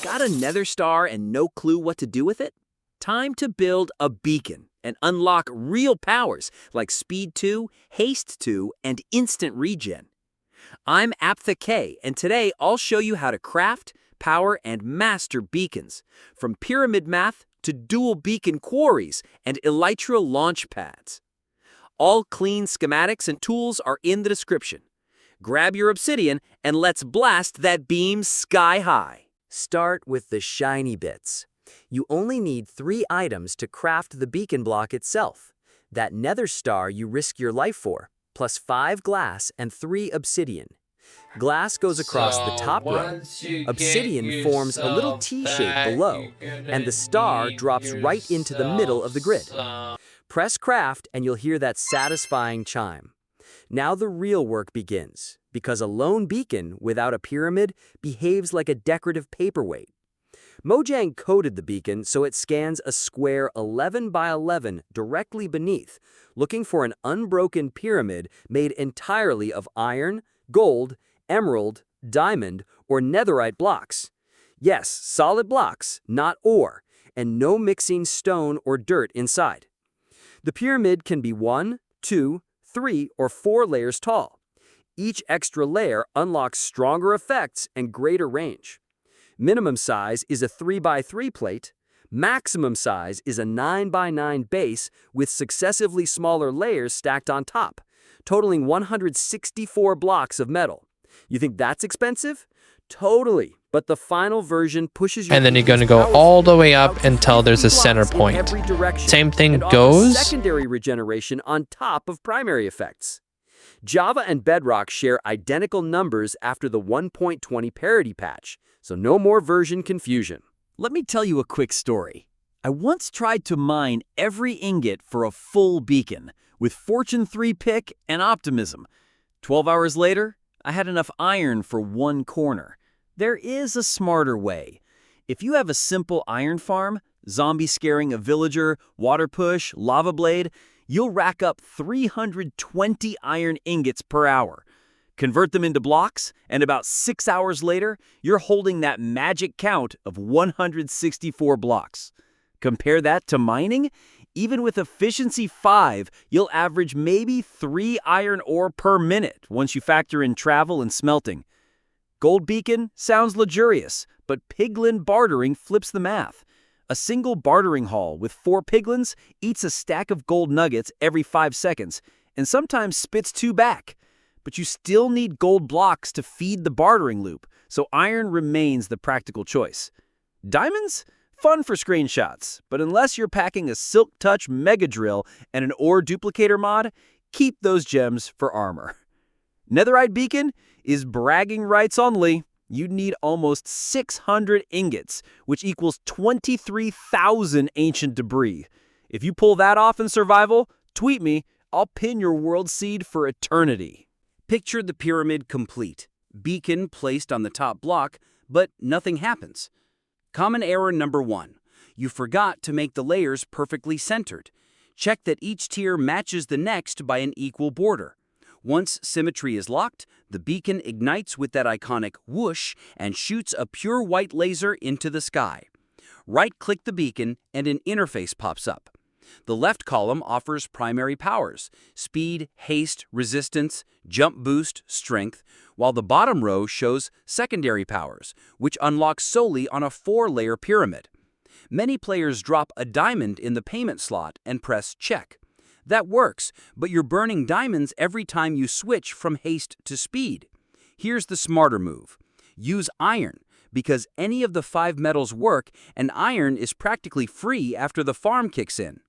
Got a nether-star and no clue what to do with it? Time to build a beacon and unlock real powers like Speed 2, Haste 2, and Instant Regen. I'm APKAFE, and today I'll show you how to craft, power, and master beacons, from pyramid math to dual beacon quarries and Elytra launch pads. All clean schematics and tools are in the description. Grab your obsidian and let's blast that beam sky high. Start with the shiny bits. You only need 3 items to craft the beacon block itself. That nether star you risk your life for, plus 5 glass and 3 obsidian. Glass goes across the top row, obsidian forms a little T-shape below, and the star drops right into the middle of the grid. Press craft and you'll hear that satisfying chime. Now the real work begins, because a lone beacon without a pyramid behaves like a decorative paperweight. Mojang coded the beacon so it scans a square 11 by 11 directly beneath, looking for an unbroken pyramid made entirely of iron, gold, emerald, diamond, or netherite blocks. Yes, solid blocks, not ore, and no mixing stone or dirt inside. The pyramid can be 1, 2, 3, or 4 layers tall. Each extra layer unlocks stronger effects and greater range. Minimum size is a 3 by 3 plate. Maximum size is a 9 by 9 base with successively smaller layers stacked on top, totaling 164 blocks of metal. You think that's expensive? Totally. But the final version pushes you. And then you're going to go all the way up until there's a center point. Same thing goes. Secondary regeneration on top of primary effects. Java and Bedrock share identical numbers after the 1.20 parity patch, so no more version confusion. Let me tell you a quick story. I once tried to mine every ingot for a full beacon with Fortune 3 pick and optimism. 12 hours later, I had enough iron for 1 corner. There is a smarter way. If you have a simple iron farm, zombie scaring a villager, water push, lava blade, you'll rack up 320 iron ingots per hour. Convert them into blocks, and about 6 hours later, you're holding that magic count of 164 blocks. Compare that to mining. Even with efficiency 5, you'll average maybe 3 iron ore per minute once you factor in travel and smelting. Gold beacon sounds luxurious, but piglin bartering flips the math. A single bartering hall with 4 piglins eats a stack of gold nuggets every 5 seconds, and sometimes spits 2 back. But you still need gold blocks to feed the bartering loop, so iron remains the practical choice. Diamonds? Fun for screenshots, but unless you're packing a Silk Touch Mega Drill and an ore duplicator mod, keep those gems for armor. Netherite beacon is bragging rights only. You'd need almost 600 ingots, which equals 23,000 ancient debris. If you pull that off in survival, tweet me. I'll pin your world seed for eternity. Picture the pyramid complete. Beacon placed on the top block, but nothing happens. Common error number 1. You forgot to make the layers perfectly centered. Check that each tier matches the next by an equal border. Once symmetry is locked, the beacon ignites with that iconic whoosh and shoots a pure white laser into the sky. Right-click the beacon and an interface pops up. The left column offers primary powers: speed, haste, resistance, jump boost, strength, while the bottom row shows secondary powers, which unlock solely on a 4-layer pyramid. Many players drop a diamond in the payment slot and press check. That works, but you're burning diamonds every time you switch from haste to speed. Here's the smarter move. Use iron, because any of the 5 metals work, and iron is practically free after the farm kicks in.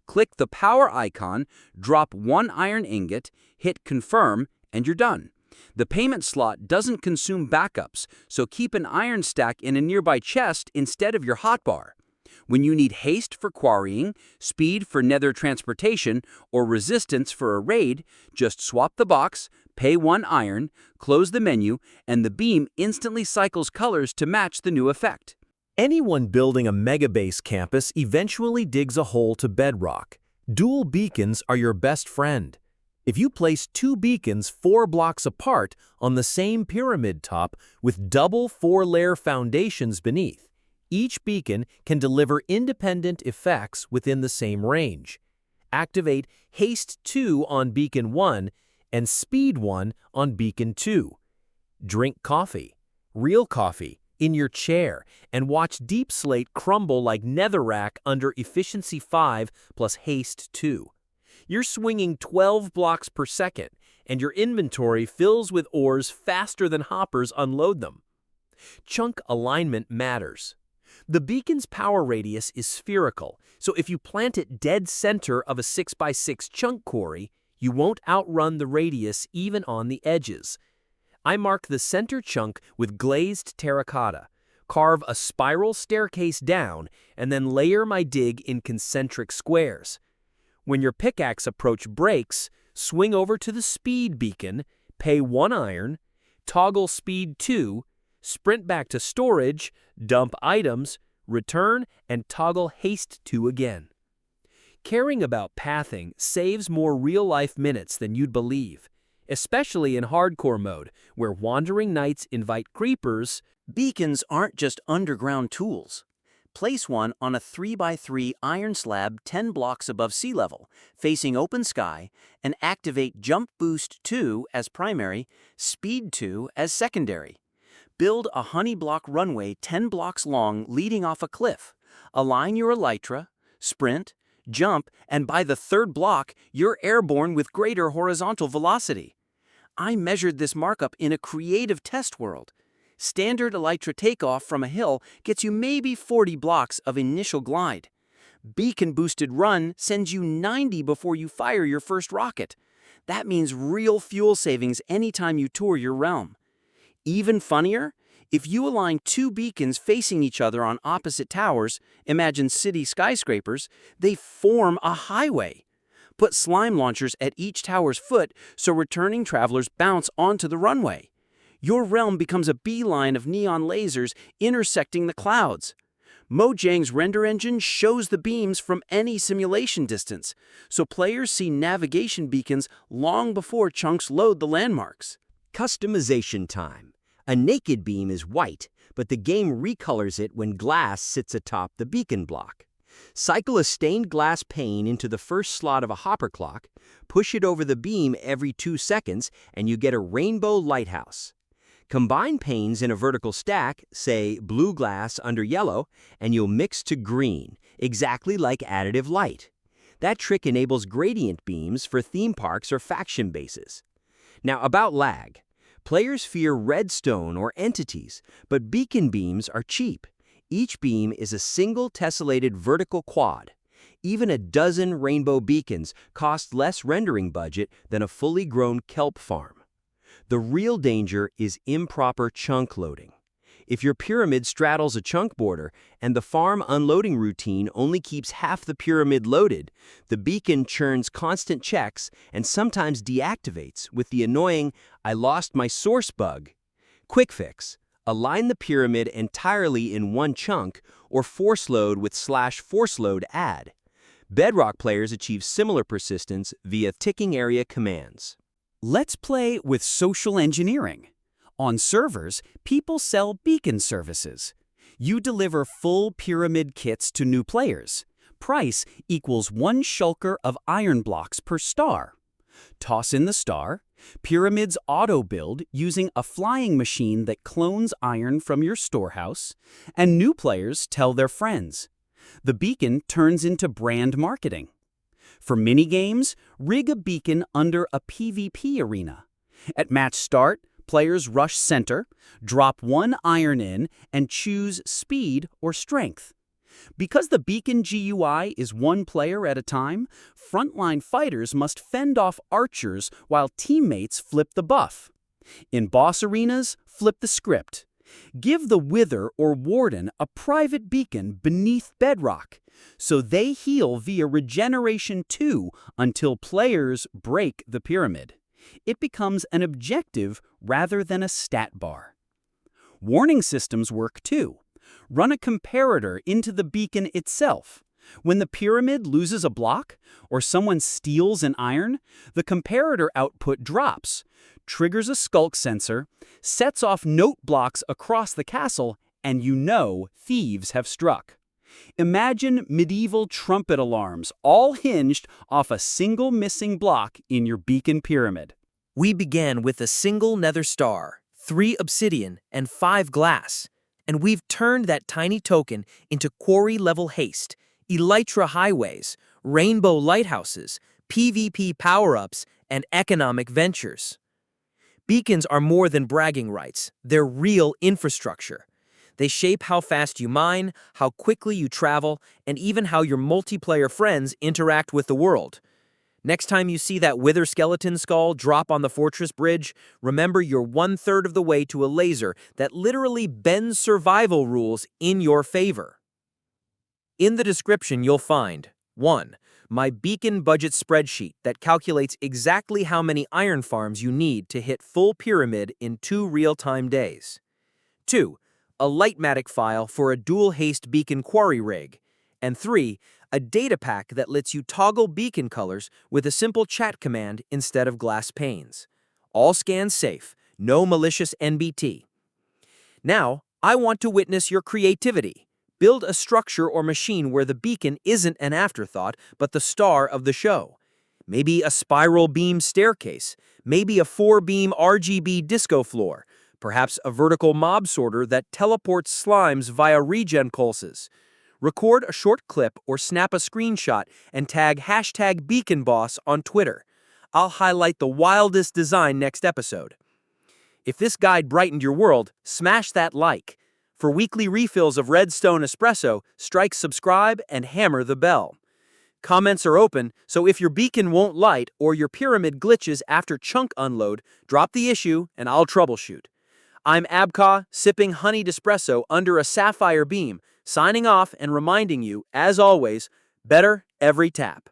Click the power icon, drop 1 iron ingot, hit confirm, and you're done. The payment slot doesn't consume backups, so keep an iron stack in a nearby chest instead of your hotbar. When you need haste for quarrying, speed for nether transportation, or resistance for a raid, just swap the box, pay 1 iron, close the menu, and the beam instantly cycles colors to match the new effect. Anyone building a megabase campus eventually digs a hole to bedrock. Dual beacons are your best friend. If you place 2 beacons 4 blocks apart on the same pyramid top with double 4-layer foundations beneath, each beacon can deliver independent effects within the same range. Activate Haste 2 on Beacon 1 and Speed 1 on Beacon 2. Drink coffee, real coffee, in your chair and watch Deep Slate crumble like netherrack under Efficiency 5 plus Haste 2. You're swinging 12 blocks per second, and your inventory fills with ores faster than hoppers unload them. Chunk alignment matters. The beacon's power radius is spherical, so if you plant it dead center of a 6x6 chunk quarry, you won't outrun the radius even on the edges. I mark the center chunk with glazed terracotta, carve a spiral staircase down, and then layer my dig in concentric squares. When your pickaxe approach breaks, swing over to the speed beacon, pay 1 iron, toggle speed 2, sprint back to storage, dump items, return, and toggle haste 2 again. Caring about pathing saves more real-life minutes than you'd believe, especially in hardcore mode, where wandering nights invite creepers. Beacons aren't just underground tools. Place one on a 3x3 iron slab 10 blocks above sea level, facing open sky, and activate Jump Boost 2 as primary, Speed 2 as secondary. Build a honey block runway 10 blocks long leading off a cliff. Align your elytra, sprint, jump, and by the 3rd block, you're airborne with greater horizontal velocity. I measured this markup in a creative test world. Standard elytra takeoff from a hill gets you maybe 40 blocks of initial glide. Beacon-boosted run sends you 90 before you fire your first rocket. That means real fuel savings anytime you tour your realm. Even funnier, if you align 2 beacons facing each other on opposite towers, imagine city skyscrapers, they form a highway. Put slime launchers at each tower's foot so returning travelers bounce onto the runway. Your realm becomes a beeline of neon lasers intersecting the clouds. Mojang's render engine shows the beams from any simulation distance, so players see navigation beacons long before chunks load the landmarks. Customization time. A naked beam is white, but the game recolors it when glass sits atop the beacon block. Cycle a stained glass pane into the first slot of a hopper clock, push it over the beam every 2 seconds, and you get a rainbow lighthouse. Combine panes in a vertical stack, say blue glass under yellow, and you'll mix to green, exactly like additive light. That trick enables gradient beams for theme parks or faction bases. Now about lag. Players fear redstone or entities, but beacon beams are cheap. Each beam is a single tessellated vertical quad. Even a dozen rainbow beacons cost less rendering budget than a fully grown kelp farm. The real danger is improper chunk loading. If your pyramid straddles a chunk border and the farm unloading routine only keeps half the pyramid loaded, the beacon churns constant checks and sometimes deactivates with the annoying "I lost my source" bug. Quick fix: align the pyramid entirely in one chunk or force load with /force load add. Bedrock players achieve similar persistence via ticking area commands. Let's play with social engineering. On servers, people sell beacon services. You deliver full pyramid kits to new players. Price equals 1 shulker of iron blocks per star. Toss in the star. Pyramids auto-build using a flying machine that clones iron from your storehouse, and new players tell their friends. The beacon turns into brand marketing. For mini-games, rig a beacon under a PvP arena. At match start, players rush center, drop 1 iron in, and choose speed or strength. Because the beacon GUI is 1 player at a time, frontline fighters must fend off archers while teammates flip the buff. In boss arenas, flip the script. Give the Wither or Warden a private beacon beneath bedrock, so they heal via Regeneration 2 until players break the pyramid. It becomes an objective rather than a stat bar. Warning systems work too. Run a comparator into the beacon itself. When the pyramid loses a block, or someone steals an iron, the comparator output drops, triggers a skulk sensor, sets off note blocks across the castle, and you know thieves have struck. Imagine medieval trumpet alarms, all hinged off a single missing block in your beacon pyramid. We began with a single nether-star, 3 obsidian, and 5 glass, and we've turned that tiny token into quarry-level haste, Elytra highways, rainbow lighthouses, PvP power-ups, and economic ventures. Beacons are more than bragging rights, they're real infrastructure. They shape how fast you mine, how quickly you travel, and even how your multiplayer friends interact with the world. Next time you see that wither skeleton skull drop on the fortress bridge, remember you're 1/3 of the way to a laser that literally bends survival rules in your favor. In the description you'll find 1. My beacon budget spreadsheet that calculates exactly how many iron farms you need to hit full pyramid in 2 real-time days. 2. A Litematic file for a dual-Haste beacon quarry rig. And 3. A datapack that lets you toggle beacon colors with a simple chat command instead of glass panes. All scans safe, no malicious NBT. Now, I want to witness your creativity. Build a structure or machine where the beacon isn't an afterthought, but the star of the show. Maybe a spiral beam staircase, maybe a 4-beam RGB disco floor, perhaps a vertical mob sorter that teleports slimes via regen pulses. Record a short clip or snap a screenshot and tag #BeaconBoss on Twitter. I'll highlight the wildest design next episode. If this guide brightened your world, smash that like. For weekly refills of Redstone Espresso, strike subscribe and hammer the bell. Comments are open, so if your beacon won't light or your pyramid glitches after chunk unload, drop the issue and I'll troubleshoot. I'm APKAFE, sipping honeyed espresso under a sapphire beam, signing off and reminding you, as always, better every tap.